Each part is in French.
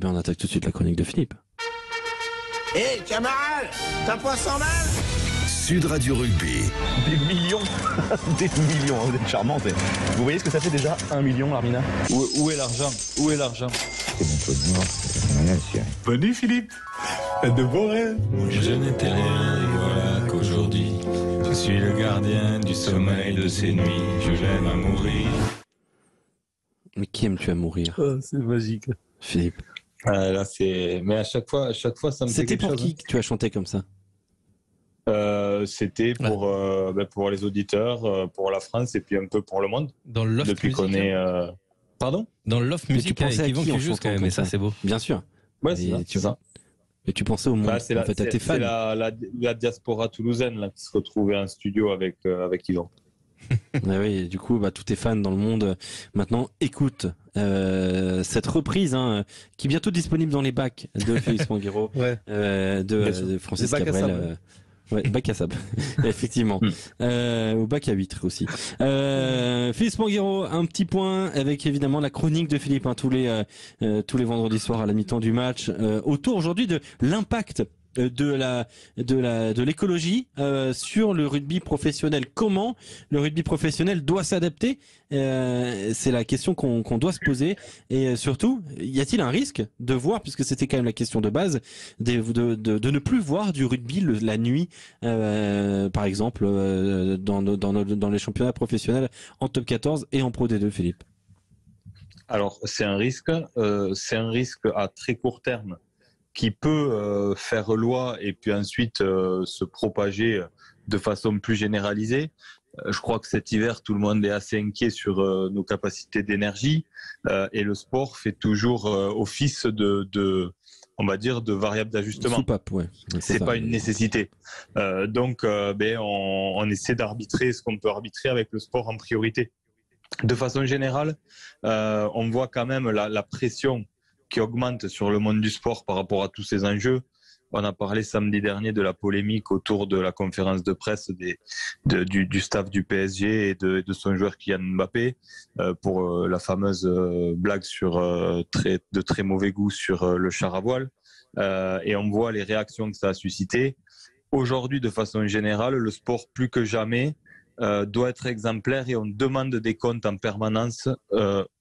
Ben, on attaque tout de suite la chronique de Philippe. Hé, camarade, t'as pas 100 balles? Sud Radio Rugby. Des millions, vous êtes charmante. Vous voyez ce que ça fait déjà 1 million, Armina? Où est l'argent? Où est l'argent? C'est mon peu de mort, c'est rien, c'est rien. Bonne nuit, Philippe. Faites de beaux rêves. Je n'étais rien et voilà qu'aujourd'hui je suis le gardien du sommeil de ces nuits. Je l'aime à mourir. Mais qui aimes-tu à mourir, C'est magique. Philippe? Là, c'est. Mais à chaque fois, ça me fait C'était quelque pour chose. qui que tu as chanté comme ça? C'était pour les auditeurs, pour la France et puis un peu pour le monde. Dans le Loft Depuis Music. qu'on est. Pardon? Dans le Loft Mais Music, tu pensais à Yvan qui en qui joue quand chantant même, comme et ça, ça c'est beau. Bien sûr. Ouais, Et c'est ça. Mais tu pensais au monde, Bah, c'est en fait, à tes fans. c'est la diaspora toulousaine là, qui se retrouvait en studio avec Yvan. Ah oui, et du coup, tous tes fans dans le monde maintenant écoutent cette reprise qui est bientôt disponible dans les bacs de Félix Manguero, Ouais. de Francis Les bacs à Cabrel. sable. Ouais, bac à sable, effectivement. Au bac à huîtres aussi. Félix Manguero, un petit point avec évidemment la chronique de Philippe tous les vendredis soirs à la mi-temps du match, autour aujourd'hui de l'impact de l'écologie sur le rugby professionnel. Comment le rugby professionnel doit s'adapter? C'est la question qu'on doit se poser. Et surtout, y a-t-il un risque de voir, puisque c'était quand même la question de base, de ne plus voir du rugby la nuit, par exemple, dans les championnats professionnels en top 14 et en Pro D2, Philippe? Alors, c'est un risque à très court terme qui peut faire loi et puis ensuite se propager de façon plus généralisée. Je crois que cet hiver, tout le monde est assez inquiet sur nos capacités d'énergie et le sport fait toujours office on va dire, de variable d'ajustement. Soupape, ouais. C'est pas une nécessité. Donc, on essaie d'arbitrer ce qu'on peut arbitrer avec le sport en priorité. De façon générale, on voit quand même la pression qui augmente sur le monde du sport par rapport à tous ces enjeux. On a parlé samedi dernier de la polémique autour de la conférence de presse du staff du PSG et de son joueur Kylian Mbappé pour la fameuse blague de très mauvais goût sur le char à voile. Et on voit les réactions que ça a suscité. Aujourd'hui, de façon générale, le sport plus que jamais doit être exemplaire et on demande des comptes en permanence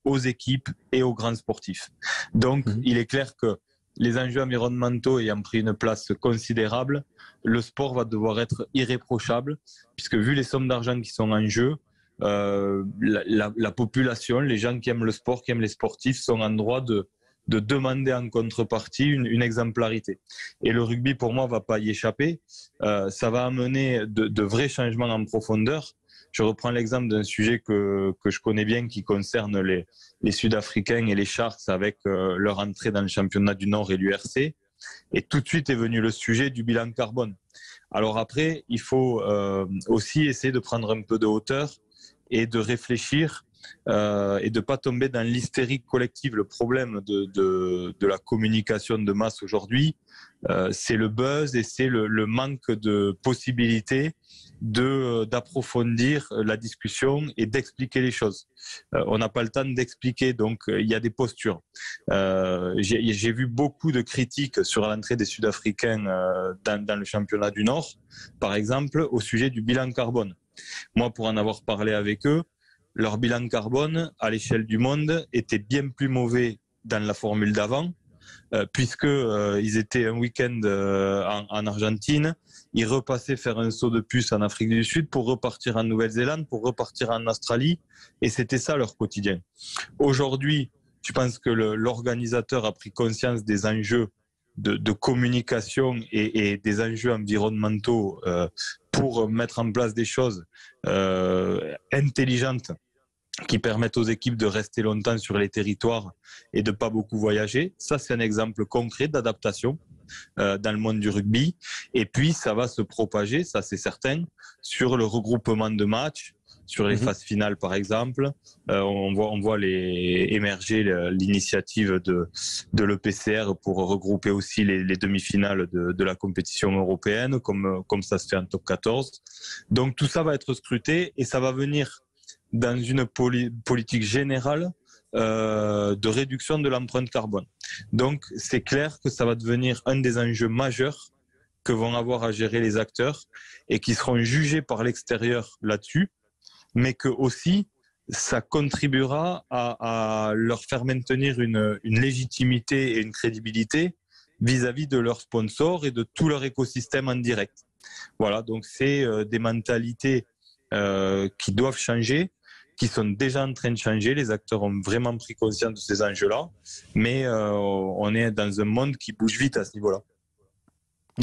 aux équipes et aux grands sportifs. Donc, il est clair que les enjeux environnementaux ayant pris une place considérable, le sport va devoir être irréprochable, puisque vu les sommes d'argent qui sont en jeu, la population, les gens qui aiment le sport, qui aiment les sportifs, sont en droit de demander en contrepartie une exemplarité. Et le rugby, pour moi, va pas y échapper. Ça va amener de vrais changements en profondeur. Je reprends l'exemple d'un sujet que je connais bien qui concerne les Sud-Africains et les Sharks avec leur entrée dans le championnat du Nord et l'URC. Et tout de suite est venu le sujet du bilan carbone. Alors après, il faut aussi essayer de prendre un peu de hauteur et de réfléchir et de pas tomber dans l'hystérie collective. Le problème de la communication de masse aujourd'hui, c'est le buzz et c'est le manque de possibilités d'approfondir la discussion et d'expliquer les choses. On n'a pas le temps d'expliquer, donc il y a des postures. J'ai vu beaucoup de critiques sur l'entrée des Sud-Africains dans le championnat du Nord, par exemple, au sujet du bilan carbone. Moi, pour en avoir parlé avec eux, leur bilan carbone, à l'échelle du monde, était bien plus mauvais dans la formule d'avant, puisque ils étaient un week-end en Argentine, ils repassaient faire un saut de puce en Afrique du Sud pour repartir en Nouvelle-Zélande, pour repartir en Australie, et c'était ça leur quotidien. Aujourd'hui, je pense que l'organisateur a pris conscience des enjeux de communication et des enjeux environnementaux pour mettre en place des choses intelligentes qui permettent aux équipes de rester longtemps sur les territoires et de pas beaucoup voyager. Ça, c'est un exemple concret d'adaptation dans le monde du rugby. Et puis, ça va se propager, ça c'est certain, sur le regroupement de matchs, sur les phases finales par exemple. On voit émerger l'initiative de l'EPCR pour regrouper aussi les demi-finales de la compétition européenne, comme ça se fait en top 14. Donc tout ça va être scruté et ça va venir dans une politique générale de réduction de l'empreinte carbone. Donc, c'est clair que ça va devenir un des enjeux majeurs que vont avoir à gérer les acteurs et qui seront jugés par l'extérieur là-dessus, mais que aussi ça contribuera à leur faire maintenir une légitimité et une crédibilité vis-à-vis de leurs sponsors et de tout leur écosystème en direct. Voilà, donc c'est des mentalités qui doivent changer, qui sont déjà en train de changer. Les acteurs ont vraiment pris conscience de ces enjeux-là, mais on est dans un monde qui bouge vite à ce niveau-là.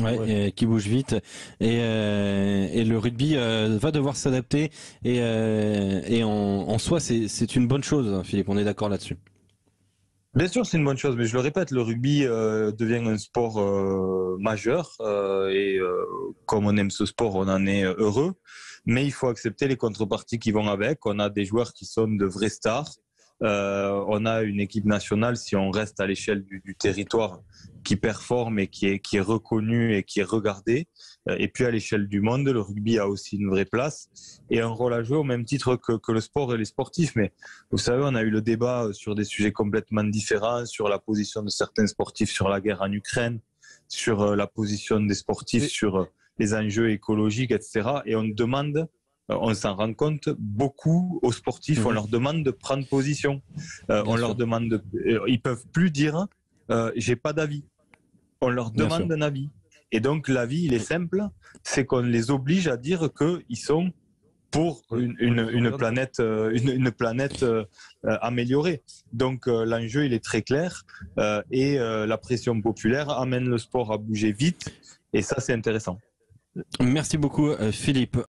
Ouais. Qui bouge vite et le rugby va devoir s'adapter et en soi c'est une bonne chose, Philippe, on est d'accord là-dessus. Bien sûr, c'est une bonne chose, mais je le répète, le rugby devient un sport majeur et comme on aime ce sport, on en est heureux, mais il faut accepter les contreparties qui vont avec. On a des joueurs qui sont de vraies stars, on a une équipe nationale, si on reste à l'échelle du territoire, qui performe et qui est reconnu et qui est regardé. Et puis à l'échelle du monde, le rugby a aussi une vraie place et un rôle à jouer au même titre que le sport et les sportifs. Mais vous savez, on a eu le débat sur des sujets complètement différents, sur la position de certains sportifs sur la guerre en Ukraine, sur la position des sportifs sur les enjeux écologiques, etc. Et on demande, on s'en rend compte, beaucoup aux sportifs, on leur demande de prendre position. On leur demande, ils peuvent plus dire j'ai pas d'avis. On leur demande un avis. Et donc l'avis, il est simple, c'est qu'on les oblige à dire qu'ils sont pour une planète améliorée. Donc l'enjeu, il est très clair et la pression populaire amène le sport à bouger vite et ça, c'est intéressant. Merci beaucoup Philippe.